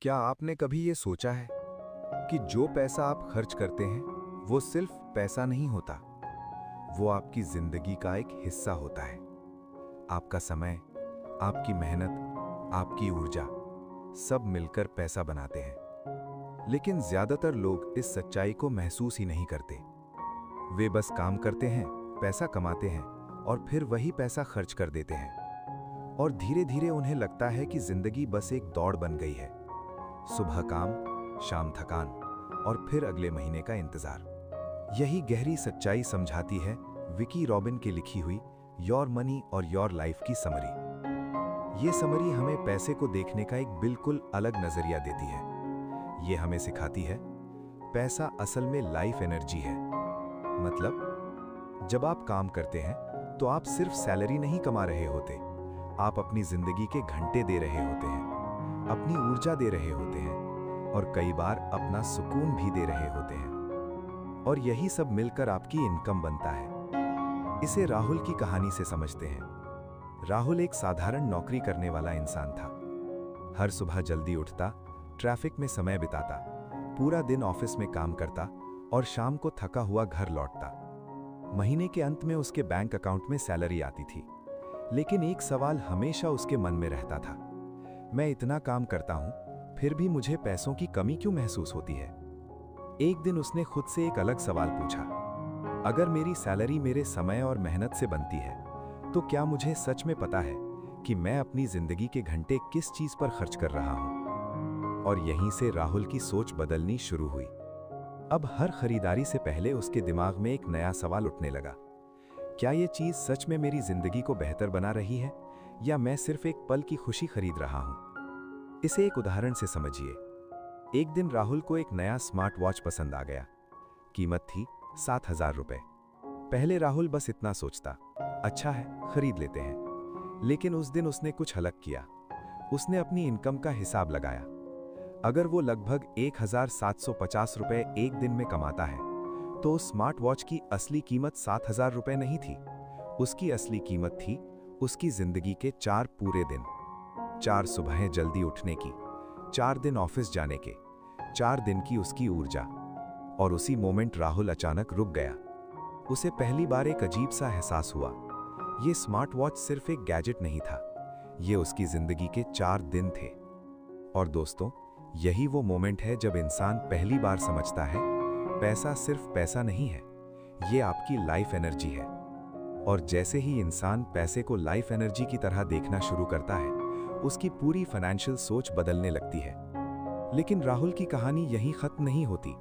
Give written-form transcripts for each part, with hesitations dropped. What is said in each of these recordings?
क्या आपने कभी ये सोचा है कि जो पैसा आप खर्च करते हैं वो सिर्फ पैसा नहीं होता, वो आपकी जिंदगी का एक हिस्सा होता है। आपका समय, आपकी मेहनत, आपकी ऊर्जा सब मिलकर पैसा बनाते हैं। लेकिन ज्यादातर लोग इस सच्चाई को महसूस ही नहीं करते। वे बस काम करते हैं, पैसा कमाते हैं और फिर वही पैसा खर्च कर देते हैं। और धीरे धीरे उन्हें लगता है कि जिंदगी बस एक दौड़ बन गई है। सुबह काम, शाम थकान और फिर अगले महीने का इंतजार। यही गहरी सच्चाई समझाती है विकी रॉबिन की लिखी हुई योर मनी और योर लाइफ की समरी। ये समरी हमें पैसे को देखने का एक बिल्कुल अलग नजरिया देती है। ये हमें सिखाती है पैसा असल में लाइफ एनर्जी है। मतलब जब आप काम करते हैं तो आप सिर्फ सैलरी नहीं कमा रहे होते, आप अपनी जिंदगी के घंटे दे रहे होते हैं, अपनी ऊर्जा दे रहे होते हैं और कई बार अपना सुकून भी दे रहे होते हैं। और यही सब मिलकर आपकी इनकम बनता है। इसे राहुल की कहानी से समझते हैं। राहुल एक साधारण नौकरी करने वाला इंसान था। हर सुबह जल्दी उठता, ट्रैफिक में समय बिताता, पूरा दिन ऑफिस में काम करता और शाम को थका हुआ घर लौटता। महीने के अंत में उसके बैंक अकाउंट में सैलरी आती थी, लेकिन एक सवाल हमेशा उसके मन में रहता था, मैं इतना काम करता हूं, फिर भी मुझे पैसों की कमी क्यों महसूस होती है। एक दिन उसने खुद से एक अलग सवाल पूछा, अगर मेरी सैलरी मेरे समय और मेहनत से बनती है तो क्या मुझे सच में पता है कि मैं अपनी जिंदगी के घंटे किस चीज पर खर्च कर रहा हूं। और यहीं से राहुल की सोच बदलनी शुरू हुई। अब हर खरीदारी से पहले उसके दिमाग में एक नया सवाल उठने लगा, क्या ये चीज सच में मेरी जिंदगी को बेहतर बना रही है या मैं सिर्फ एक पल की खुशी खरीद रहा हूं। इसे एक उदाहरण से समझिए। एक दिन राहुल को एक नया स्मार्ट वॉच पसंद आ गया। कीमत थी 7,000 रुपए। पहले राहुल बस इतना सोचता, अच्छा है, खरीद लेते हैं। लेकिन उस दिन उसने कुछ अलग किया। उसने अपनी इनकम का हिसाब लगाया। अगर वो लगभग 1,750 रुपए एक दिन में कमाता है तो उस स्मार्ट वॉच की असली कीमत 7,000 रुपए नहीं थी। उसकी असली कीमत थी उसकी जिंदगी के 4 पूरे दिन, 4 सुबहें जल्दी उठने की, 4 दिन ऑफिस जाने के, 4 दिन की उसकी ऊर्जा। और उसी मोमेंट राहुल अचानक रुक गया। उसे पहली बार एक अजीब सा एहसास हुआ। ये स्मार्ट वॉच सिर्फ एक गैजेट नहीं था, ये उसकी जिंदगी के 4 दिन थे। और दोस्तों, यही वो मोमेंट है जब इंसान पहली बार समझता है पैसा सिर्फ पैसा नहीं है, ये आपकी लाइफ एनर्जी है। और जैसे ही इंसान पैसे को लाइफ एनर्जी की तरह देखना शुरू करता है, उसकी पूरी फाइनेंशियल सोच बदलने लगती है। लेकिन राहुल की कहानी यहीं खत्म नहीं होती।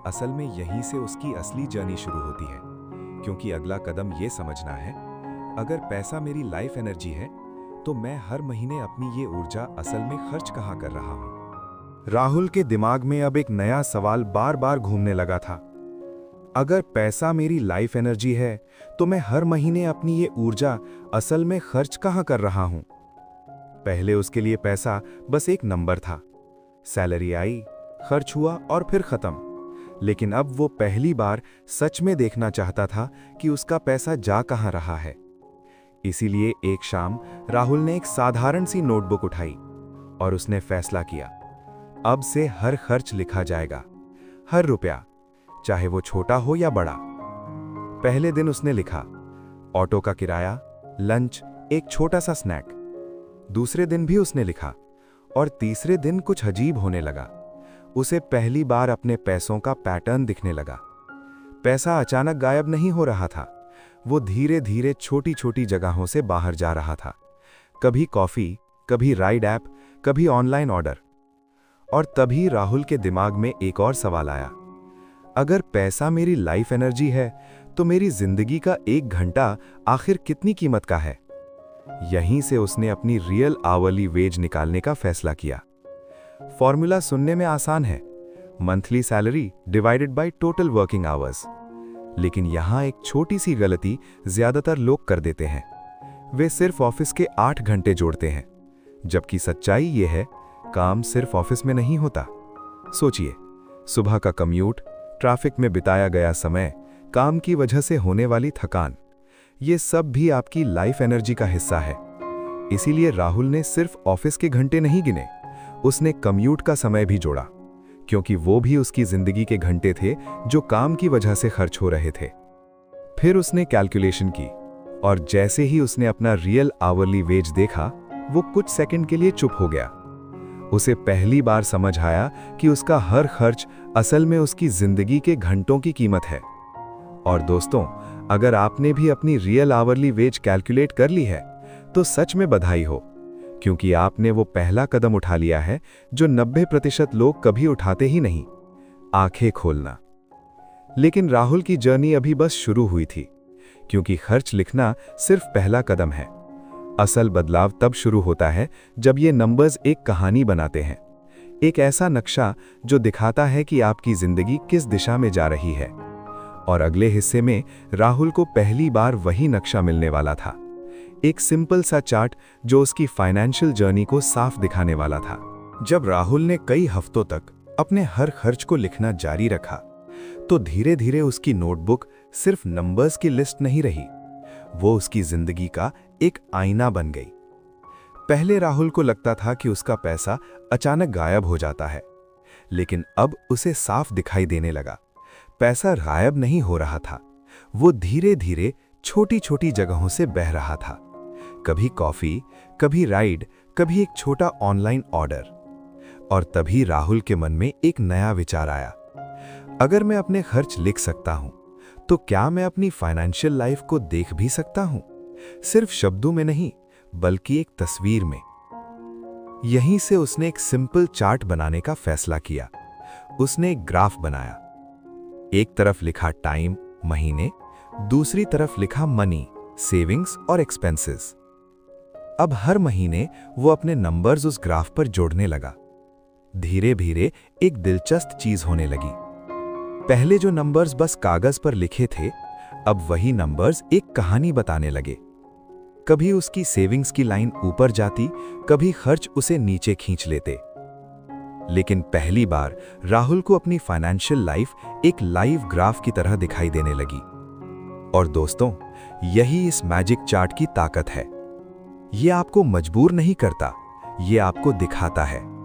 असल में यहीं से उसकी असली जर्नी शुरू होती है, क्योंकि अगला कदम ये समझना है, अगर पैसा मेरी लाइफ एनर्जी है तो मैं हर महीने अपनी ये ऊर्जा असल में खर्च कहाँ कर रहा हूँ। राहुल के दिमाग में अब एक नया सवाल बार बार घूमने लगा था, अगर पैसा मेरी लाइफ एनर्जी है तो मैं हर महीने अपनी ये ऊर्जा असल में खर्च कहाँ कर रहा हूं। पहले उसके लिए पैसा बस एक नंबर था। सैलरी आई, खर्च हुआ और फिर खत्म। लेकिन अब वो पहली बार सच में देखना चाहता था कि उसका पैसा जा कहाँ रहा है। इसीलिए एक शाम राहुल ने एक साधारण सी नोटबुक उठाई और उसने फैसला किया, अब से हर खर्च लिखा जाएगा, हर रुपया, चाहे वो छोटा हो या बड़ा। पहले दिन उसने लिखा, ऑटो का किराया, लंच, एक छोटा सा स्नैक। दूसरे दिन भी उसने लिखा और तीसरे दिन कुछ अजीब होने लगा। उसे पहली बार अपने पैसों का पैटर्न दिखने लगा। पैसा अचानक गायब नहीं हो रहा था, वो धीरे धीरे छोटी छोटी जगहों से बाहर जा रहा था। कभी कॉफी, कभी राइड ऐप, कभी ऑनलाइन ऑर्डर। और तभी राहुल के दिमाग में एक और सवाल आया, अगर पैसा मेरी लाइफ एनर्जी है तो मेरी जिंदगी का 1 घंटा आखिर कितनी कीमत का है। यहीं से उसने अपनी रियल आवरली वेज निकालने का फैसला किया। फॉर्मूला सुनने में आसान है, monthly salary divided by total working hours. लेकिन यहां एक छोटी सी गलती ज्यादातर लोग कर देते हैं, वे सिर्फ ऑफिस के 8 घंटे जोड़ते हैं, जबकि सच्चाई यह है काम सिर्फ ऑफिस में नहीं होता। सोचिए, सुबह का कम्यूट, ट्रैफिक में बिताया गया समय, काम की वजह से होने वाली थकान, ये सब भी आपकी लाइफ एनर्जी का हिस्सा है। इसीलिए राहुल ने सिर्फ ऑफिस के घंटे नहीं गिने, उसने कम्यूट का समय भी जोड़ा, क्योंकि वो भी उसकी जिंदगी के घंटे थे जो काम की वजह से खर्च हो रहे थे। फिर उसने कैलकुलेशन की, और जैसे ही उसने अपना रियल आवरली वेज देखा, वो कुछ सेकंड के लिए चुप हो गया। उसे पहली बार समझ आया कि उसका हर खर्च असल में उसकी जिंदगी के घंटों की कीमत है। और दोस्तों, अगर आपने भी अपनी रियल आवरली वेज कैलकुलेट कर ली है, तो सच में बधाई हो, क्योंकि आपने वो पहला कदम उठा लिया है जो 90% लोग कभी उठाते ही नहीं, आंखें खोलना। लेकिन राहुल की जर्नी अभी बस शुरू हुई थी, क्योंकि खर्च लिखना सिर्फ पहला कदम है। असल बदलाव तब शुरू होता है जब ये नंबर्स एक कहानी बनाते हैं, एक ऐसा नक्शा जो दिखाता है कि आपकी जिंदगी किस दिशा में जा रही है। और अगले हिस्से में राहुल को पहली बार वही नक्शा मिलने वाला था, एक सिंपल सा चार्ट जो उसकी फाइनेंशियल जर्नी को साफ दिखाने वाला था। जब राहुल ने कई हफ्तों तक अपने हर खर्च को लिखना जारी रखा, तो धीरे धीरे उसकी नोटबुक सिर्फ नंबर्स की लिस्ट नहीं रही, वो उसकी जिंदगी का एक आईना बन गई। पहले राहुल को लगता था कि उसका पैसा अचानक गायब हो जाता है, लेकिन अब उसे साफ दिखाई देने लगा, पैसा गायब नहीं हो रहा था, वो धीरे धीरे छोटी छोटी जगहों से बह रहा था। कभी कॉफी, कभी राइड, कभी एक छोटा ऑनलाइन ऑर्डर। और तभी राहुल के मन में एक नया विचार आया, अगर मैं अपने खर्च लिख सकता हूं, तो क्या मैं अपनी फाइनेंशियल लाइफ को देख भी सकता हूं, सिर्फ शब्दों में नहीं, बल्कि एक तस्वीर में। यहीं से उसने एक सिंपल चार्ट बनाने का फैसला किया। उसने एक ग्राफ बनाया, एक तरफ लिखा टाइम, महीने, दूसरी तरफ लिखा मनी, सेविंग्स और एक्सपेंसेस। अब हर महीने वो अपने नंबर्स उस ग्राफ पर जोड़ने लगा। धीरे धीरे एक दिलचस्प चीज होने लगी। पहले जो नंबर्स बस कागज पर लिखे थे, अब वही नंबर्स एक कहानी बताने लगे। कभी उसकी सेविंग्स की लाइन ऊपर जाती, कभी खर्च उसे नीचे खींच लेते। लेकिन पहली बार राहुल को अपनी फाइनेंशियल लाइफ एक लाइव ग्राफ की तरह दिखाई देने लगी। और दोस्तों, यही इस मैजिक चार्ट की ताकत है। ये आपको मजबूर नहीं करता, ये आपको दिखाता है।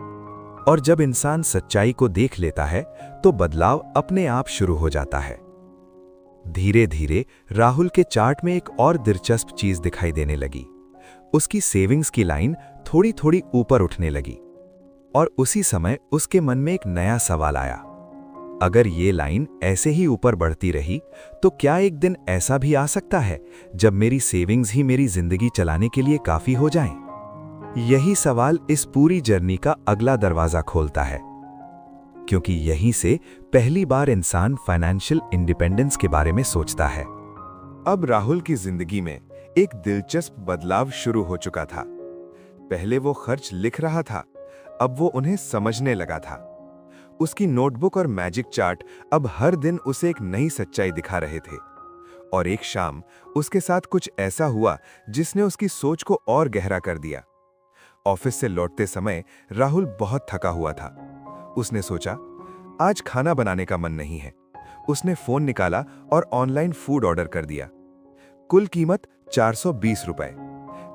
और जब इंसान सच्चाई को देख लेता है, तो बदलाव अपने आप शुरू हो जाता है। धीरे धीरे राहुल के चार्ट में एक और दिलचस्प चीज दिखाई देने लगी। उसकी सेविंग्स की लाइन थोड़ी थोड़ी ऊपर उठने लगी। और उसी समय उसके मन में एक नया सवाल आया, अगर ये लाइन ऐसे ही ऊपर बढ़ती रही, तो क्या एक दिन ऐसा भी आ सकता है जब मेरी सेविंग्स ही मेरी जिंदगी चलाने के लिए काफी हो जाएं? यही सवाल इस पूरी जर्नी का अगला दरवाजा खोलता है, क्योंकि यहीं से पहली बार इंसान फाइनेंशियल इंडिपेंडेंस के बारे में सोचता है। अब राहुल की जिंदगी में एक दिलचस्प बदलाव शुरू हो चुका था। पहले वो खर्च लिख रहा था, अब वो उन्हें समझने लगा था। उसकी नोटबुक और मैजिक चार्ट अब हर दिन उसे एक नई सच्चाई दिखा रहे थे। और एक शाम उसके साथ कुछ ऐसा हुआ जिसने उसकी सोच को और गहरा कर दिया। ऑफिस से लौटते समय राहुल बहुत थका हुआ था। उसने सोचा, आज खाना बनाने का मन नहीं है। उसने फोन निकाला और ऑनलाइन फूड ऑर्डर कर दिया। कुल कीमत 420 रुपए।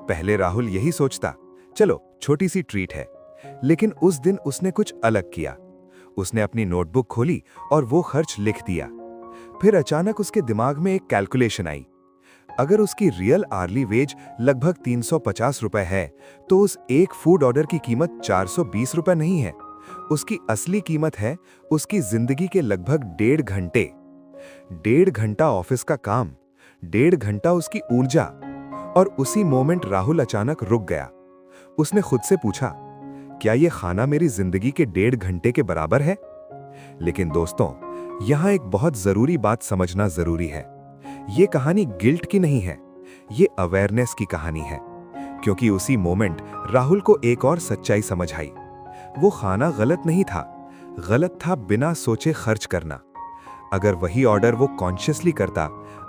पहले राहुल यही सोचता, चलो छोटी सी ट्रीट है। लेकिन उस दिन उसने कुछ अलग किया। उसने अपनी नोटबुक खोली और वो खर्च लिख दिया। फिर अचानक उसके दिमाग में एक कैलकुलेशन आई। अगर उसकी रियल आर्ली वेज लगभग 350 रुपए है, तो उस एक फूड ऑर्डर की कीमत 420 रुपए नहीं है। उसकी असली कीमत है उसकी जिंदगी के लगभग 1.5 घंटे। 1.5 घंटा ऑफिस का काम, 1.5 घंटा उसकी ऊर्जा। और उसी मोमेंट राहुल अचानक रुक गया। उसने खुद से पूछा, क्या यह खाना मेरी जिंदगी के 1.5 घंटे के बराबर है? लेकिन दोस्तों, यहां एक बहुत जरूरी बात समझना जरूरी है। यह कहानी गिल्ट की नहीं है, ये अवेयरनेस की कहानी है। क्योंकि उसी मोमेंट राहुल को एक और सच्चाई समझ आई। वो खाना गलत नहीं था, गलत था बिना सोचे खर्च करना। अगर वही ऑर्डर वो कॉन्शियसली करता,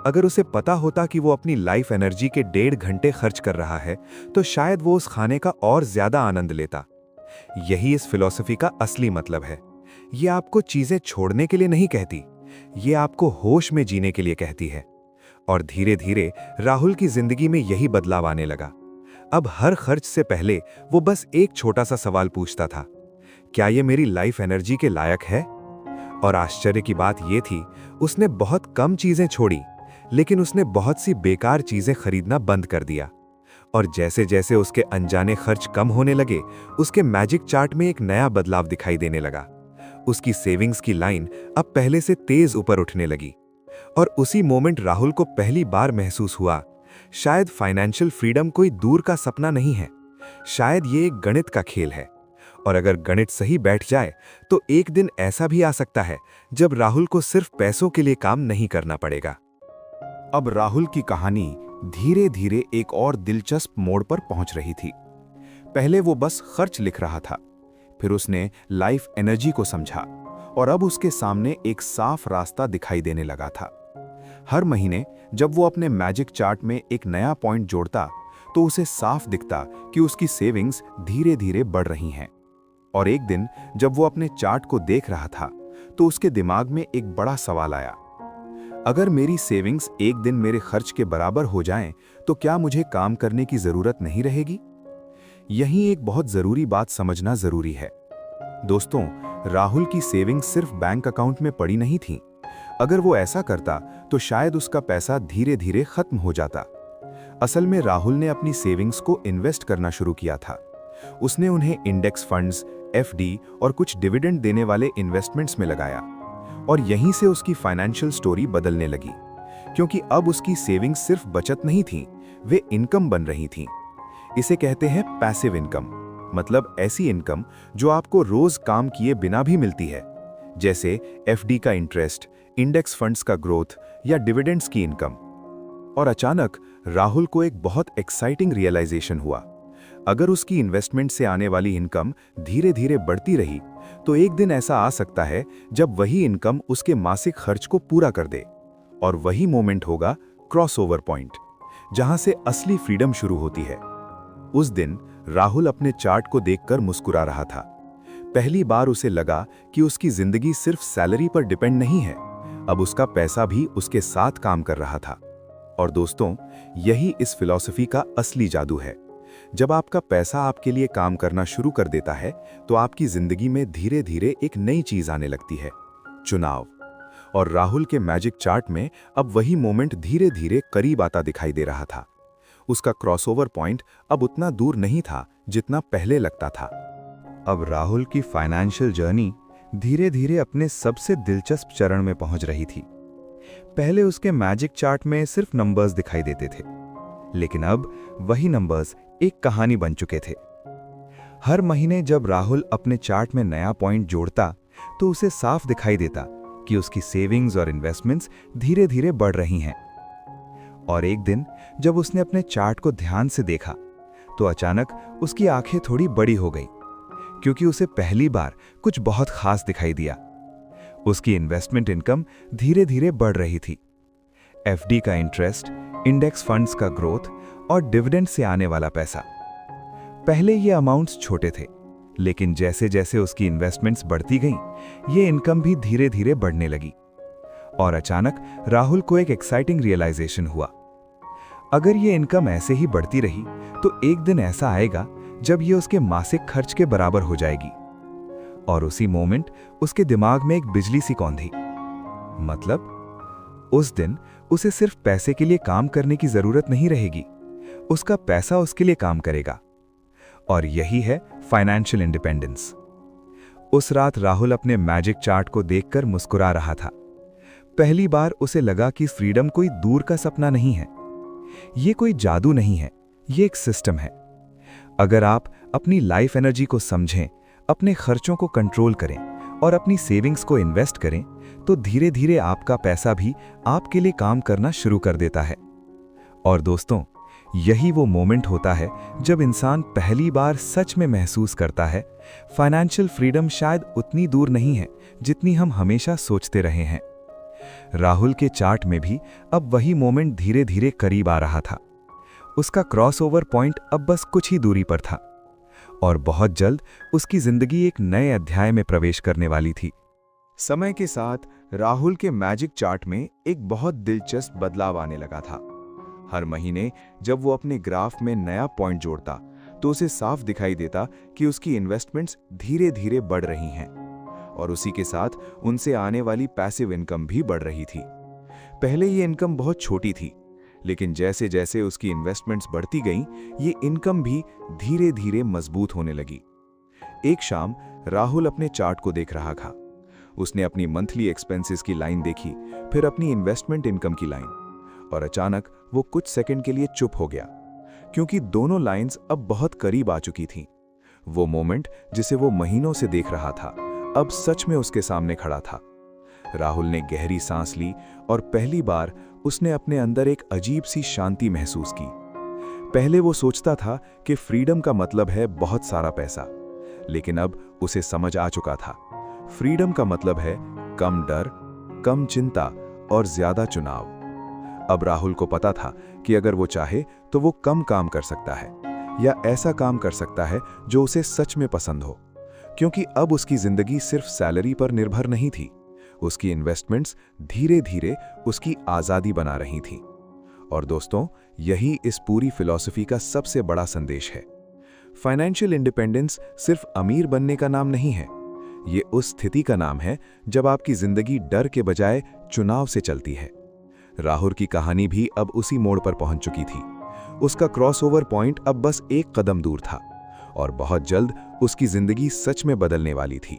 अगर उसे पता होता कि वो अपनी लाइफ एनर्जी के 1.5 घंटे खर्च कर रहा है, तो शायद वो उस खाने का और ज्यादा आनंद लेता। यही इस फिलॉसफी का असली मतलब है। ये आपको चीजें छोड़ने के लिए नहीं कहती, ये आपको होश में जीने के लिए कहती है। और धीरे धीरे राहुल की जिंदगी में यही बदलाव आने लगा। अब हर खर्च से पहले वो बस एक छोटा सा सवाल पूछता था, क्या ये मेरी लाइफ एनर्जी के लायक है? और आश्चर्य की बात ये थी, उसने बहुत कम चीजें छोड़ी, लेकिन उसने बहुत सी बेकार चीजें खरीदना बंद कर दिया। और जैसे जैसे उसके अनजाने खर्च कम होने लगे, उसके मैजिक चार्ट में एक नया बदलाव दिखाई देने लगा। उसकी सेविंग्स की लाइन अब पहले से तेज ऊपर उठने लगी। और उसी मोमेंट राहुल को पहली बार महसूस हुआ, शायद फाइनेंशियल फ्रीडम कोई दूर का सपना नहीं है, शायद ये एक गणित का खेल है। और अगर गणित सही बैठ जाए तो एक दिन ऐसा भी आ सकता है जब राहुल को सिर्फ पैसों के लिए काम नहीं करना पड़ेगा। अब राहुल की कहानी धीरे धीरे एक और दिलचस्प मोड़ पर पहुंच रही थी। पहले वो बस खर्च लिख रहा था, फिर उसने लाइफ एनर्जी को समझा और अब उसके सामने एक साफ रास्ता दिखाई देने लगा था। हर महीने जब वो अपने मैजिक चार्ट में एक नया पॉइंट जोड़ता तो उसे साफ दिखता कि उसकी सेविंग्स धीरे धीरे बढ़ रही हैं। और एक दिन जब वो अपने चार्ट को देख रहा था तो उसके दिमाग में एक बड़ा सवाल आया, अगर मेरी सेविंग्स एक दिन मेरे खर्च के बराबर हो जाएं, तो क्या मुझे काम करने की जरूरत नहीं रहेगी? यही एक बहुत जरूरी बात समझना जरूरी है। दोस्तों, राहुल की सेविंग्स सिर्फ बैंक अकाउंट में पड़ी नहीं थी। अगर वो ऐसा करता तो शायद उसका पैसा धीरे धीरे खत्म हो जाता। असल में राहुल ने अपनी सेविंग्स को इन्वेस्ट करना शुरू किया था। उसने उन्हें इंडेक्स फंड्स, एफडी और कुछ डिविडेंड देने वाले इन्वेस्टमेंट्स में लगाया। और यहीं से उसकी फाइनेंशियल स्टोरी बदलने लगी, क्योंकि अब उसकी सेविंग्स सिर्फ बचत नहीं थी, वे इनकम बन रही थीं। इसे कहते हैं पैसिव इनकम, मतलब ऐसी इनकम जो आपको रोज काम किए बिना भी मिलती है, जैसे एफडी का इंटरेस्ट, इंडेक्स फंड्स का ग्रोथ या डिविडेंड्स की इनकम। और अचानक राहुल को एक बहुत एक्साइटिंग रियलाइजेशन हुआ। अगर उसकी इन्वेस्टमेंट से आने वाली इनकम धीरे धीरे बढ़ती रही तो एक दिन ऐसा आ सकता है जब वही इनकम उसके मासिक खर्च को पूरा कर दे। और वही मोमेंट होगा क्रॉसओवर पॉइंट, जहां से असली फ्रीडम शुरू होती है। उस दिन राहुल अपने चार्ट को देखकर मुस्कुरा रहा था। पहली बार उसे लगा कि उसकी जिंदगी सिर्फ सैलरी पर डिपेंड नहीं है, अब उसका पैसा भी उसके साथ काम कर रहा था। और दोस्तों, यही इस फिलॉसफी का असली जादू है। जब आपका पैसा आपके लिए काम करना शुरू कर देता है तो आपकी जिंदगी में धीरे धीरे एक नई चीज आने लगती है, चुनाव। और राहुल के मैजिक चार्ट में अब वही मोमेंट धीरे धीरे करीब आता दिखाई दे रहा था। उसका क्रॉसओवर पॉइंट अब उतना दूर नहीं था जितना पहले लगता था। अब राहुल की फाइनेंशियल जर्नी धीरे धीरे अपने सबसे दिलचस्प चरण में पहुंच रही थी। पहले उसके मैजिक चार्ट में सिर्फ नंबर्स दिखाई देते थे, लेकिन अब वही नंबर्स एक कहानी बन चुके थे। हर महीने जब राहुल अपने चार्ट में नया पॉइंट जोड़ता तो उसे साफ दिखाई देता कि उसकी सेविंग्स और इन्वेस्टमेंट्स धीरे धीरे बढ़ रही हैं। और एक दिन जब उसने अपने चार्ट को ध्यान से देखा तो अचानक उसकी आंखें थोड़ी बड़ी हो गई, क्योंकि उसे पहली बार कुछ बहुत खास दिखाई दिया। उसकी इन्वेस्टमेंट इनकम धीरे धीरे बढ़ रही थी। एफडी का इंटरेस्ट, इंडेक्स फंड्स का ग्रोथ और डिविडेंड से आने वाला पैसा। पहले ये अमाउंट्स छोटे थे, लेकिन जैसे जैसे उसकी इन्वेस्टमेंट्स बढ़ती गईं, ये इनकम भी धीरे धीरे बढ़ने लगी। और अचानक राहुल को एक एक्साइटिंग रियलाइजेशन हुआ, अगर ये इनकम ऐसे ही बढ़ती रही तो एक दिन ऐसा आएगा जब ये उसके मासिक खर्च के बराबर हो जाएगी। और उसी मोमेंट उसके दिमाग में एक बिजली सी कौंधी, मतलब उस दिन उसे सिर्फ पैसे के लिए काम करने की जरूरत नहीं रहेगी, उसका पैसा उसके लिए काम करेगा। और यही है फाइनेंशियल इंडिपेंडेंस। उस रात राहुल अपने मैजिक चार्ट को देखकर मुस्कुरा रहा था। पहली बार उसे लगा कि फ्रीडम कोई दूर का सपना नहीं है, ये कोई जादू नहीं है, ये एक सिस्टम है। अगर आप अपनी लाइफ एनर्जी को समझें, अपने खर्चों को कंट्रोल करें और अपनी सेविंग्स को इन्वेस्ट करें, तो धीरे धीरे आपका पैसा भी आपके लिए काम करना शुरू कर देता है। और दोस्तों, यही वो मोमेंट होता है जब इंसान पहली बार सच में महसूस करता है फाइनेंशियल फ्रीडम शायद उतनी दूर नहीं है जितनी हम हमेशा सोचते रहे हैं। राहुल के चार्ट में भी अब वही मोमेंट धीरे धीरे करीब आ रहा था। उसका क्रॉसओवर पॉइंट अब बस कुछ ही दूरी पर था और बहुत जल्द उसकी जिंदगी एक नए अध्याय में प्रवेश करने वाली थी। समय के साथ राहुल के मैजिक चार्ट में एक बहुत दिलचस्प बदलाव आने लगा था। हर महीने जब वो अपने ग्राफ में नया पॉइंट जोड़ता तो उसे साफ दिखाई देता कि उसकी इन्वेस्टमेंट्स धीरे धीरे बढ़ रही हैं और उसी के साथ उनसे आने वाली पैसिव इनकम भी बढ़ रही थी। पहले ये इनकम बहुत छोटी थी, लेकिन जैसे जैसे उसकी इन्वेस्टमेंट्स बढ़ती गईं, ये इनकम भी धीरे धीरे मजबूत होने लगी। एक शाम राहुल अपने चार्ट को देख रहा था। उसने अपनी मंथली एक्सपेंसेस की लाइन देखी, फिर अपनी इन्वेस्टमेंट इनकम की लाइन, और अचानक वो कुछ सेकंड के लिए चुप हो गया, क्योंकि दोनों लाइंस अब बहुत करीब आ चुकी थीं। वो मोमेंट जिसे वो महीनों से देख रहा था, अब सच में उसके सामने खड़ा था। राहुल ने गहरी सांस ली और पहली बार उसने अपने अंदर एक अजीब सी शांति महसूस की। पहले वो सोचता था कि फ्रीडम का मतलब है बहुत सारा पैसा, लेकिन अब उसे समझ आ चुका था, फ्रीडम का मतलब है कम डर, कम चिंता और ज्यादा चुनाव। अब राहुल को पता था कि अगर वो चाहे तो वो कम काम कर सकता है या ऐसा काम कर सकता है जो उसे सच में पसंद हो, क्योंकि अब उसकी जिंदगी सिर्फ सैलरी पर निर्भर नहीं थी। उसकी इन्वेस्टमेंट्स धीरे धीरे उसकी आज़ादी बना रही थीं। और दोस्तों, यही इस पूरी फिलॉसफी का सबसे बड़ा संदेश है। फाइनेंशियल इंडिपेंडेंस सिर्फ अमीर बनने का नाम नहीं है, ये उस स्थिति का नाम है जब आपकी जिंदगी डर के बजाय चुनाव से चलती है। राहुल की कहानी भी अब उसी मोड़ पर पहुंच चुकी थी। उसका क्रॉसओवर पॉइंट अब बस एक कदम दूर था और बहुत जल्द उसकी जिंदगी सच में बदलने वाली थी।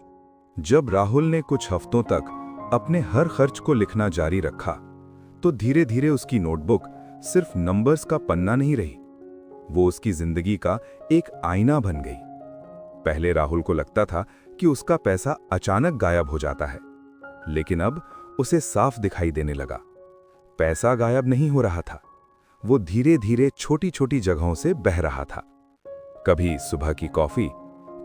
जब राहुल ने कुछ हफ्तों तक अपने हर खर्च को लिखना जारी रखा, तो धीरे धीरे उसकी नोटबुक सिर्फ नंबर्स का पन्ना नहीं रही, वो उसकी जिंदगी का एक आईना बन गई। पहले राहुल को लगता था कि उसका पैसा अचानक गायब हो जाता है, लेकिन अब उसे साफ दिखाई देने लगा। पैसा गायब नहीं हो रहा था, वो धीरे धीरे छोटी छोटी जगहों से बह रहा था। कभी सुबह की कॉफी,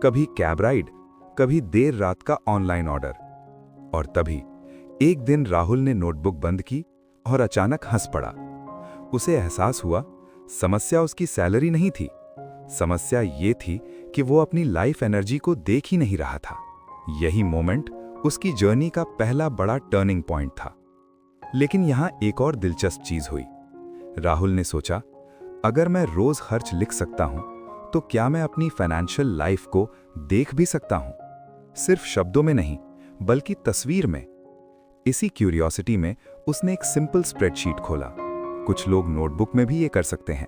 कभी कैब राइड, कभी देर रात का ऑनलाइन ऑर्डर। और तभी एक दिन राहुल ने नोटबुक बंद की और अचानक हंस पड़ा। उसे एहसास हुआ समस्या उसकी सैलरी नहीं थी, समस्या ये थी कि वो अपनी लाइफ एनर्जी को देख ही नहीं रहा था। यही मोमेंट उसकी जर्नी का पहला बड़ा टर्निंग पॉइंट था। लेकिन यहां एक और दिलचस्प चीज हुई। राहुल ने सोचा, अगर मैं रोज खर्च लिख सकता हूं, तो क्या मैं अपनी फाइनेंशियल लाइफ को देख भी सकता हूं? सिर्फ शब्दों में नहीं, बल्कि तस्वीर में। इसी क्यूरियोसिटी में उसने एक सिंपल स्प्रेडशीट खोला। कुछ लोग नोटबुक में भी ये कर सकते हैं।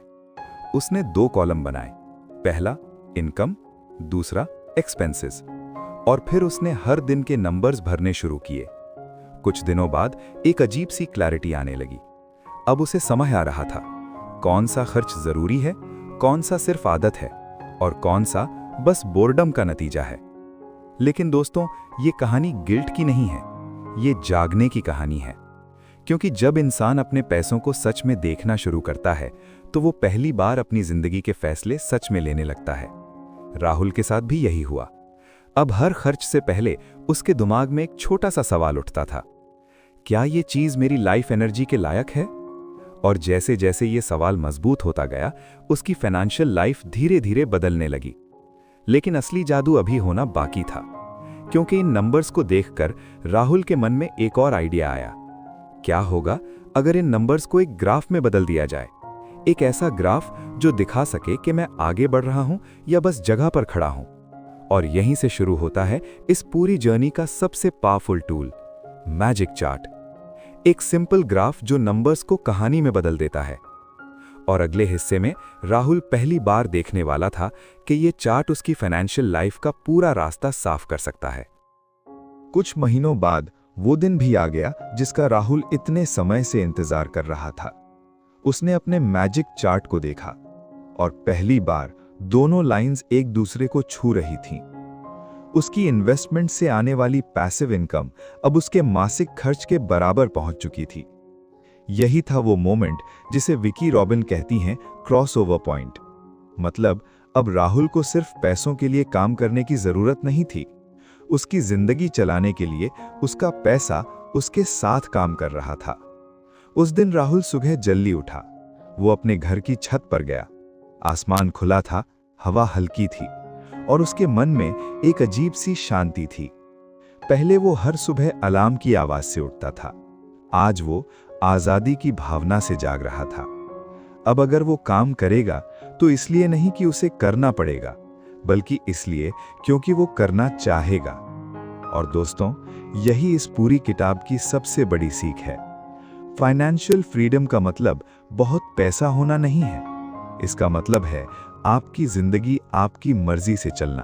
उसने 2 कॉलम बनाए, पहला इनकम, दूसरा एक्सपेंसेस, और फिर उसने हर दिन के नंबर्स भरने शुरू किए। कुछ दिनों बाद एक अजीब सी क्लैरिटी आने लगी। अब उसे समझ आ रहा था कौन सा खर्च जरूरी है, कौन सा सिर्फ आदत है और कौन सा बस बोर्डम का नतीजा है। लेकिन दोस्तों, ये कहानी गिल्ट की नहीं है, ये जागने की कहानी है। क्योंकि जब इंसान अपने पैसों को सच में देखना शुरू करता है, तो वो पहली बार अपनी जिंदगी के फैसले सच में लेने लगता है। राहुल के साथ भी यही हुआ। अब हर खर्च से पहले उसके दिमाग में एक छोटा सा सवाल उठता था, क्या ये चीज मेरी लाइफ एनर्जी के लायक है? और जैसे जैसे ये सवाल मजबूत होता गया, उसकी फाइनेंशियल लाइफ धीरे धीरे बदलने लगी। लेकिन असली जादू अभी होना बाकी था, क्योंकि इन नंबर्स को देखकर राहुल के मन में एक और आइडिया आया। क्या होगा अगर इन नंबर्स को एक ग्राफ में बदल दिया जाए? एक ऐसा ग्राफ जो दिखा सके कि मैं आगे बढ़ रहा हूं या बस जगह पर खड़ा हूं। और यहीं से शुरू होता है इस पूरी जर्नी का सबसे पावरफुल टूल, मैजिक चार्ट। एक सिंपल ग्राफ जो नंबर्स को कहानी में बदल देता है। और अगले हिस्से में राहुल पहली बार देखने वाला था कि ये चार्ट उसकी फाइनेंशियल लाइफ का पूरा रास्ता साफ कर सकता है। कुछ महीनों बाद वो दिन भी आ गया जिसका राहुल इतने समय से इंतजार कर रहा था। उसने अपने मैजिक चार्ट को देखा और पहली बार दोनों लाइंस एक दूसरे को छू रही थीं। उसकी इन्वेस्टमेंट से आने वाली पैसिव इनकम अब उसके मासिक खर्च के बराबर पहुंच चुकी थी। यही था वो मोमेंट जिसे विकी रॉबिन कहती हैं क्रॉसओवर पॉइंट। मतलब अब राहुल को सिर्फ पैसों के लिए काम करने की जरूरत नहीं थी, उसकी जिंदगी चलाने के लिए उसका पैसा उसके साथ काम कर रहा था। उस दिन राहुल सुबह जल्दी उठा। वो अपने घर की छत पर गया। आसमान खुला था, हवा हल्की थी और उसके मन में एक अजीब सी शांति थी। पहले वो हर सुबह अलार्म की आवाज से उठता था, आज वो आजादी की भावना से जाग रहा था। अब अगर वो काम करेगा तो इसलिए नहीं कि उसे करना पड़ेगा, बल्कि इसलिए क्योंकि वो करना चाहेगा। और दोस्तों, यही इस पूरी किताब की सबसे बड़ी सीख है। फाइनेंशियल फ्रीडम का मतलब बहुत पैसा होना नहीं है। इसका मतलब है आपकी जिंदगी आपकी मर्जी से चलना,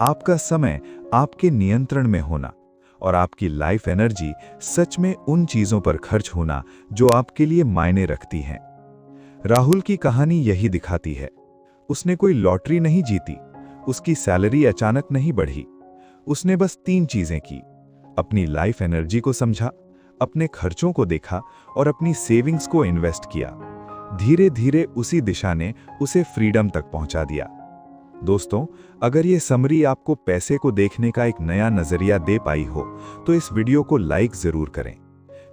आपका समय आपके नियंत्रण में होना और आपकी लाइफ एनर्जी सच में उन चीजों पर खर्च होना जो आपके लिए मायने रखती हैं। राहुल की कहानी यही दिखाती है। उसने कोई लॉटरी नहीं जीती, उसकी सैलरी अचानक नहीं बढ़ी। उसने बस 3 चीजें की: अपनी लाइफ एनर्जी को समझा, अपने खर्चों को देखा और अपनी सेविंग्स को इन्वेस्ट किया। धीरे धीरे उसी दिशा ने उसे फ्रीडम तक पहुंचा दिया। दोस्तों, अगर ये समरी आपको पैसे को देखने का एक नया नजरिया दे पाई हो, तो इस वीडियो को लाइक जरूर करें।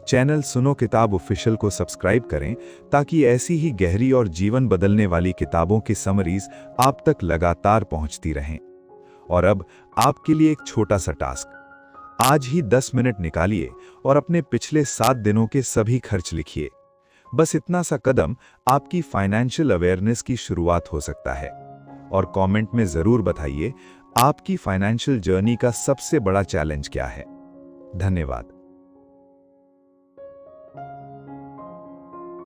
चैनल सुनो किताब ऑफिशियल को सब्सक्राइब करें ताकि ऐसी ही गहरी और जीवन बदलने वाली किताबों की समरीज आप तक लगातार पहुंचती रहें। और अब आपके लिए एक छोटा सा टास्क। आज ही 10 मिनट निकालिए और अपने पिछले 7 दिनों के सभी खर्च लिखिए। बस इतना सा कदम आपकी फाइनेंशियल अवेयरनेस की शुरुआत हो सकता है। और कमेंट में जरूर बताइए, आपकी फाइनेंशियल जर्नी का सबसे बड़ा चैलेंज क्या है। धन्यवाद।